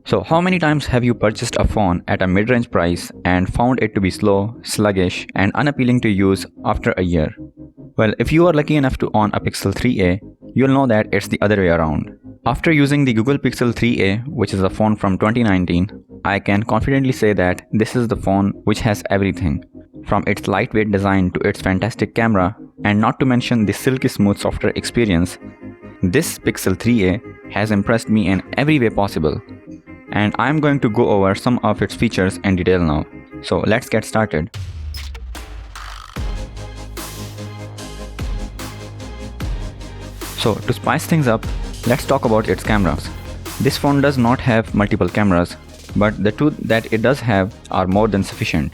So how many times have you purchased a phone at a mid-range price and found it to be slow, sluggish, and unappealing to use after a year? Well, if you are lucky enough to own a Pixel 3a, you'll know that it's the other way around. After using the Google Pixel 3a, which is a phone from 2019, I can confidently say that this is the phone which has everything, from its lightweight design to its fantastic camera, and not to mention the silky smooth software experience. This Pixel 3a has impressed me in every way possible, and I'm going to go over some of its features in detail now. So let's get started. So to spice things up, let's talk about its cameras. This phone does not have multiple cameras, but the two that it does have are more than sufficient,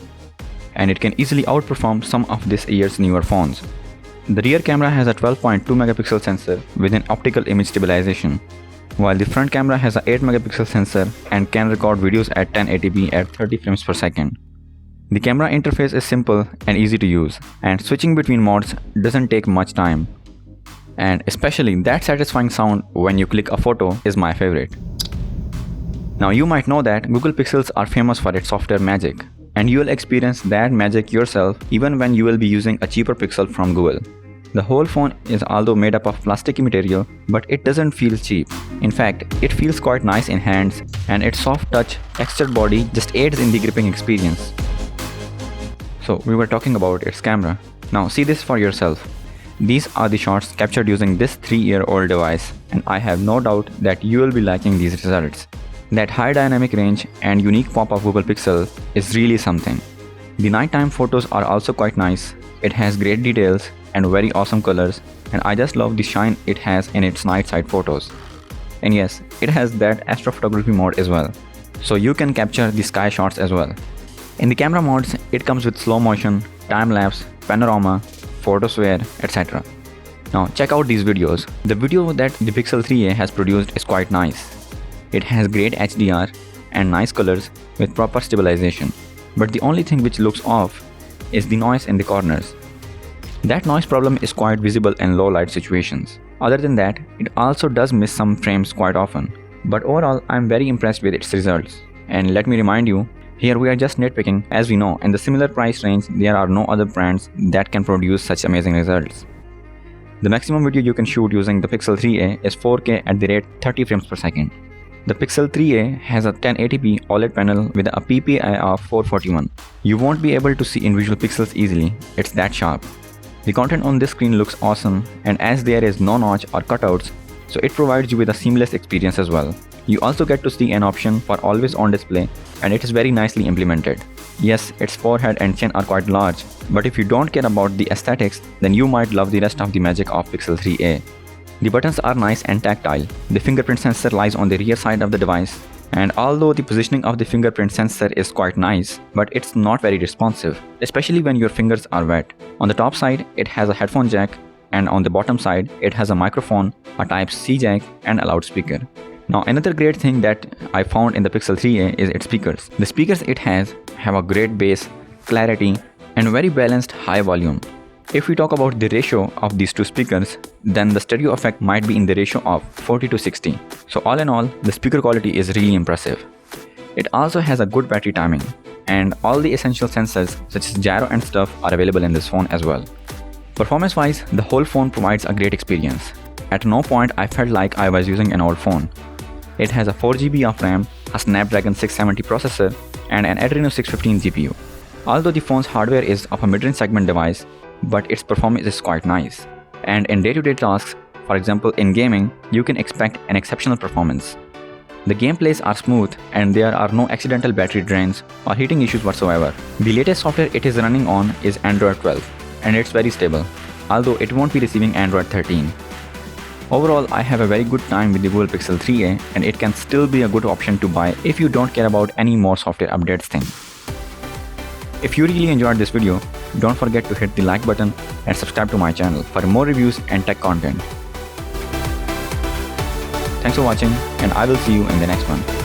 and it can easily outperform some of this year's newer phones. The rear camera has a 12.2 megapixel sensor with an optical image stabilization, while the front camera has an 8 megapixel sensor and can record videos at 1080p at 30 frames per second. The camera interface is simple and easy to use, and switching between modes doesn't take much time. And especially that satisfying sound when you click a photo is my favorite. Now you might know that Google Pixels are famous for its software magic, and you will experience that magic yourself even when you will be using a cheaper Pixel from Google. The whole phone is although made up of plasticky material, but it doesn't feel cheap. In fact, it feels quite nice in hands, and its soft touch, textured body just aids in the gripping experience. So we were talking about its camera. Now see this for yourself. These are the shots captured using this 3-year-old device, and I have no doubt that you will be liking these results. That high dynamic range and unique pop of Google Pixel is really something. The nighttime photos are also quite nice. It has great details and very awesome colors, and I just love the shine it has in its night side photos. And yes, it has that astrophotography mode as well, so you can capture the sky shots as well. In the camera modes, it comes with slow motion, time lapse, panorama, photosphere, etc. Now check out these videos. The video that the Pixel 3a has produced is quite nice. It has great HDR and nice colors with proper stabilization, but the only thing which looks off is the noise in the corners. That noise problem is quite visible in low light situations. Other than that, it also does miss some frames quite often. But overall, I'm very impressed with its results. And let me remind you, here we are just nitpicking, as we know in the similar price range there are no other brands that can produce such amazing results. The maximum video you can shoot using the Pixel 3a is 4K at the rate 30 frames per second. The Pixel 3a has a 1080p OLED panel with a PPI of 441. You won't be able to see individual pixels easily, it's that sharp. The content on this screen looks awesome, and as there is no notch or cutouts, so it provides you with a seamless experience as well. You also get to see an option for always on display, and it is very nicely implemented. Yes, its forehead and chin are quite large, but if you don't care about the aesthetics, then you might love the rest of the magic of Pixel 3a. The buttons are nice and tactile. The fingerprint sensor lies on the rear side of the device, and although the positioning of the fingerprint sensor is quite nice, but it's not very responsive, especially when your fingers are wet. On the top side, it has a headphone jack, and on the bottom side, it has a microphone, a Type-C jack, and a loudspeaker. Now another great thing that I found in the Pixel 3a is its speakers. The speakers it has have a great bass, clarity, and very balanced high volume. If we talk about the ratio of these two speakers, then the stereo effect might be in the ratio of 40:60. So all in all, the speaker quality is really impressive. It also has a good battery timing, and all the essential sensors such as gyro and stuff are available in this phone as well. Performance wise, the whole phone provides a great experience. At no point I felt like I was using an old phone. It has a 4GB of RAM, a Snapdragon 670 processor, and an Adreno 615 GPU. Although the phone's hardware is of a mid-range segment device, but its performance is quite nice. And in day-to-day tasks, for example in gaming, you can expect an exceptional performance. The gameplays are smooth and there are no accidental battery drains or heating issues whatsoever. The latest software it is running on is Android 12, and it's very stable, although it won't be receiving Android 13. Overall, I have a very good time with the Google Pixel 3a, and it can still be a good option to buy if you don't care about any more software updates thing. If you really enjoyed this video, don't forget to hit the like button and subscribe to my channel for more reviews and tech content. Thanks for watching, and I will see you in the next one.